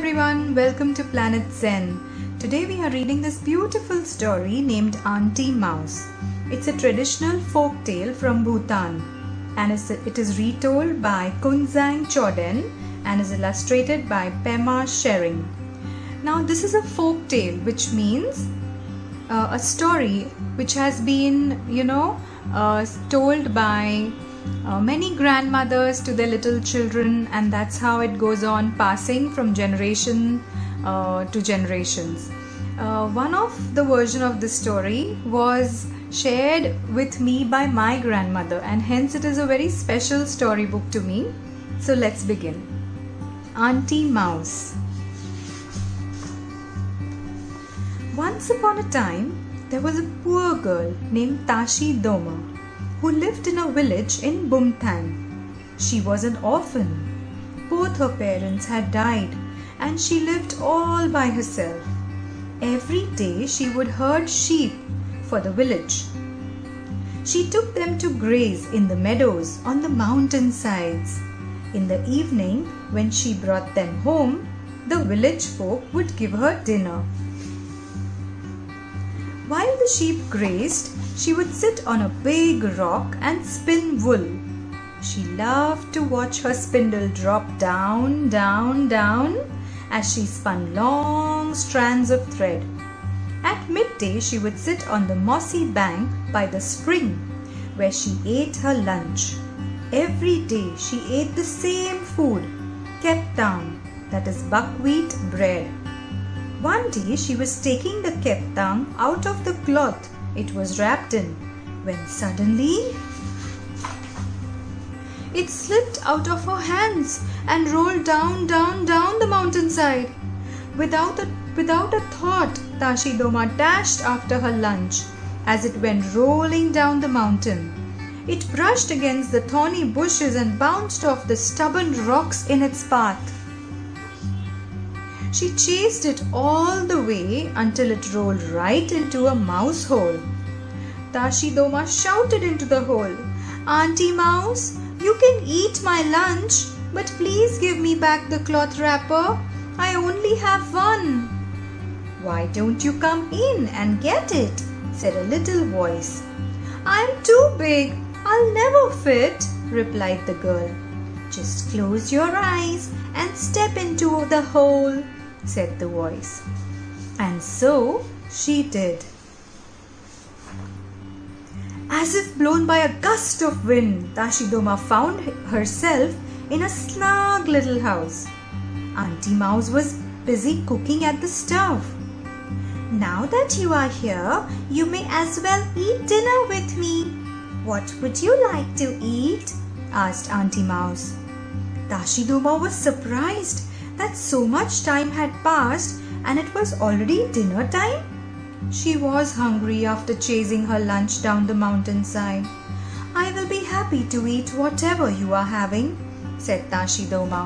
everyone, welcome to Planet Zen. Today we are reading this beautiful story named Aunty Mouse. It's a traditional folk tale from Bhutan and it is retold by Kunzang Choden and is illustrated by Pema Tshering. Now this is a folk tale, which means a story which has been told by many grandmothers to their little children, and that's how it goes on, passing from generation to generations. One of the version of this story was shared with me by my grandmother, and hence it is a very special storybook to me. So let's begin. Aunty Mouse. Once upon a time, there was a poor girl named Adama who lived in a village in Bhutan. She was an orphan. Both her parents had died and she lived all by herself. Every day she would herd sheep for the village. She took them to graze in the meadows on the mountain sides. In the evening, when she brought them home, the village folk would give her dinner. While the sheep grazed, she would sit on a big rock and spin wool. She loved to watch her spindle drop down, down, down as she spun long strands of thread. At midday, she would sit on the mossy bank by the spring where she ate her lunch. Every day she ate the same food, kettang, that is buckwheat bread. One day she was taking the kettang out of the cloth it was wrapped in, when suddenly it slipped out of her hands and rolled down, down, down the mountainside. Without a thought, Adama dashed after her lunch as it went rolling down the mountain. It brushed against the thorny bushes and bounced off the stubborn rocks in its path. She chased it all the way until it rolled right into a mouse hole. Adama shouted into the hole, "Aunty Mouse, you can eat my lunch, but please give me back the cloth wrapper. I only have one." "Why don't you come in and get it?" said a little voice. "I'm too big. I'll never fit," replied the girl. "Just close your eyes and step into the hole," said the voice. And so she did. As if blown by a gust of wind, Adama found herself in a snug little house. Aunty Mouse was busy cooking at the stove. "Now that you are here, you may as well eat dinner with me. What would you like to eat?" asked Aunty Mouse. Adama was surprised that so much time had passed and it was already dinner time. She was hungry after chasing her lunch down the mountainside. "I will be happy to eat whatever you are having," said Adama.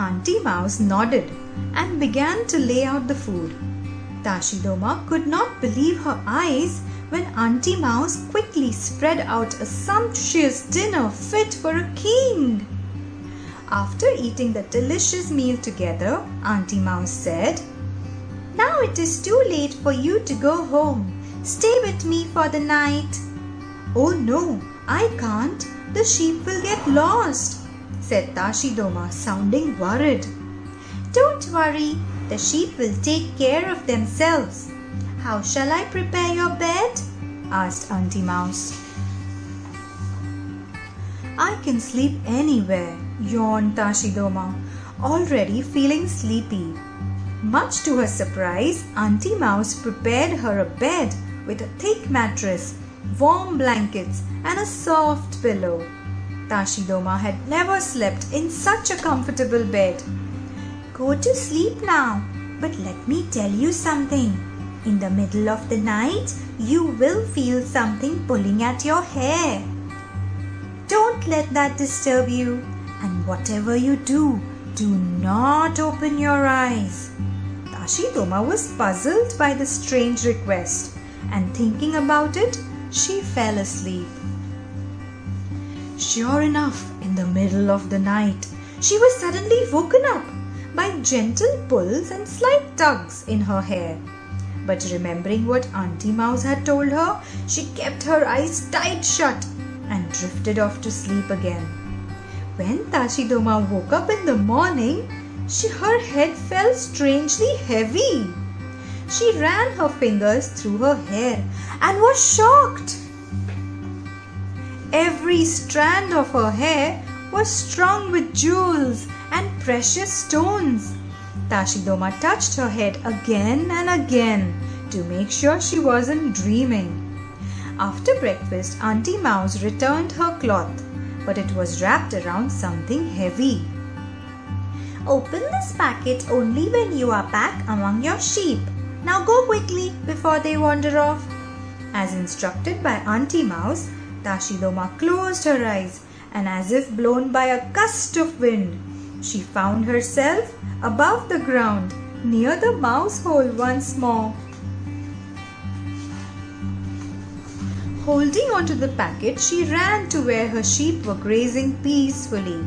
Aunty Mouse nodded and began to lay out the food. Adama could not believe her eyes when Aunty Mouse quickly spread out a sumptuous dinner fit for a king. After eating the delicious meal together, Aunty Mouse said, "Now it is too late for you to go home. Stay with me for the night." "Oh no, I can't. The sheep will get lost," said Adama, sounding worried. "Don't worry, the sheep will take care of themselves. How shall I prepare your bed?" asked Aunty Mouse. "I can sleep anywhere," yawned Adama, already feeling sleepy. Much to her surprise, Aunty Mouse prepared her a bed with a thick mattress, warm blankets, and a soft pillow. Adama had never slept in such a comfortable bed. "Go to sleep now, but let me tell you something. In the middle of the night, you will feel something pulling at your hair. Don't let that disturb you, and whatever you do, do not open your eyes." Adama was puzzled by the strange request, and thinking about it, she fell asleep. Sure enough, in the middle of the night, she was suddenly woken up by gentle pulls and slight tugs in her hair. But remembering what Aunty Mouse had told her, she kept her eyes tight shut and drifted off to sleep again. When Tashidoma woke up in the morning, her head felt strangely heavy. She ran her fingers through her hair and was shocked. Every strand of her hair was strung with jewels and precious stones. Tashidoma touched her head again and again to make sure she wasn't dreaming. After breakfast, Aunty Mouse returned her cloth, but it was wrapped around something heavy. Open this packet only when you are back among your sheep. Now go quickly before they wander off. As instructed by Aunty Mouse, Tashidoma closed her eyes, and as if blown by a gust of wind, she found herself above the ground near the mouse hole once more. Holding onto the packet, she ran to where her sheep were grazing peacefully.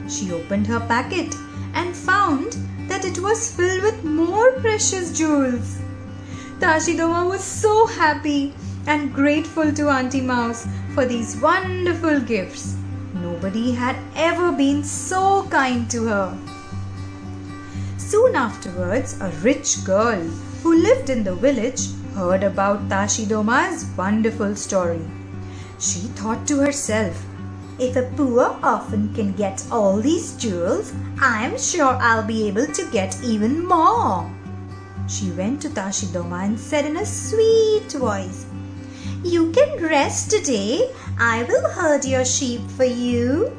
She opened her packet and found that it was filled with more precious jewels. Tashidoma was so happy and grateful to Aunty Mouse for these wonderful gifts. Nobody had ever been so kind to her. Soon afterwards, a rich girl who lived in the village heard about Tashidoma's wonderful story. She thought to herself, if a poor orphan can get all these jewels, I am sure I'll be able to get even more. She went to Tashidoma and said in a sweet voice, You can rest today. I will herd your sheep for you.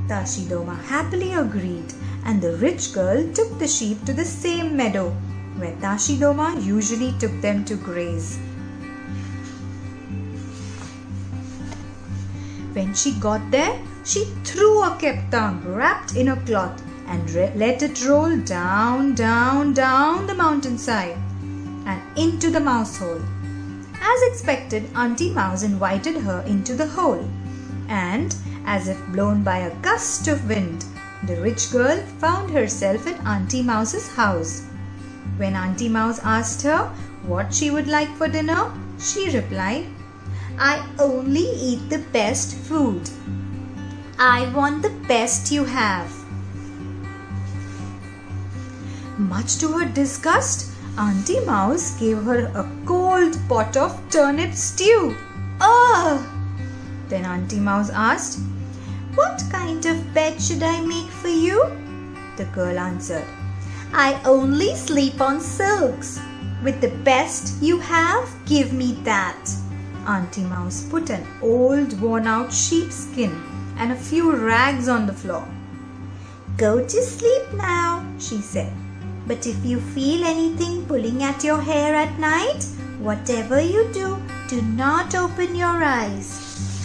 Tashidoma happily agreed, and the rich girl took the sheep to the same meadow where Tashidoma usually took them to graze. When she got there, she threw a keptang wrapped in a cloth and let it roll down the mountainside and into the mouse hole. As expected, Aunty Mouse invited her into the hole, and as if blown by a gust of wind, the rich girl found herself at Aunty Mouse's house. When Aunty Mouse asked her what she would like for dinner, she replied, I only eat the best food. I want the best you have. Much to her disgust, Aunty Mouse gave her a cold pot of turnip stew. Ugh! Then Aunty Mouse asked, What kind of bed should I make for you? The girl answered, I only sleep on silks. With the best you have, give me that. Aunty Mouse put an old worn-out sheepskin and a few rags on the floor. Go to sleep now, she said. But if you feel anything pulling at your hair at night, whatever you do not open your eyes.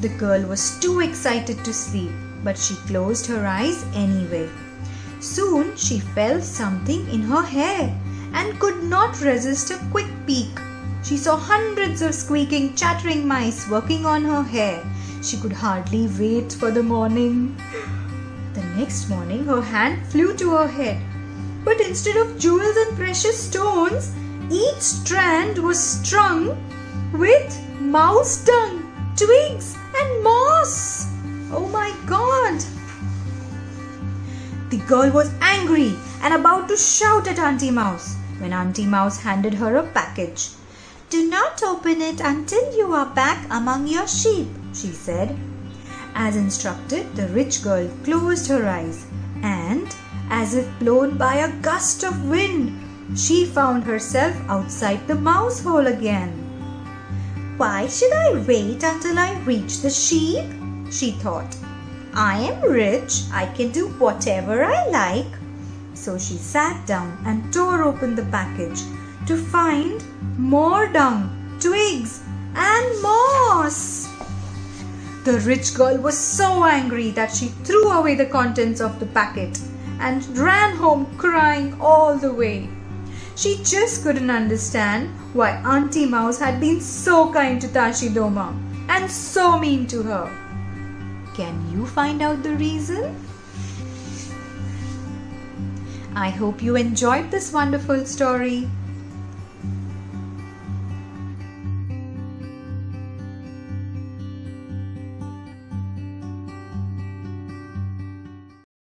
The girl was too excited to sleep, but she closed her eyes anyway. Soon she felt something in her hair and could not resist a quick peek. She saw hundreds of squeaking, chattering mice working on her hair. She could hardly wait for the morning. The next morning her hand flew to her head, but instead of jewels and precious stones, each strand was strung with mouse dung, twigs and moss. Oh my God! The girl was angry and about to shout at Aunty Mouse when Aunty Mouse handed her a package. Do not open it until you are back among your sheep, she said. As instructed, the rich girl closed her eyes and, as if blown by a gust of wind, she found herself outside the mouse hole again. Why should I wait until I reach the sheep? She thought. I am rich, I can do whatever I like. So she sat down and tore open the package to find more dung, twigs and moss. The rich girl was so angry that she threw away the contents of the packet and ran home crying all the way. She just couldn't understand why Aunty Mouse had been so kind to Tashidoma and so mean to her. Can you find out the reason? I hope you enjoyed this wonderful story.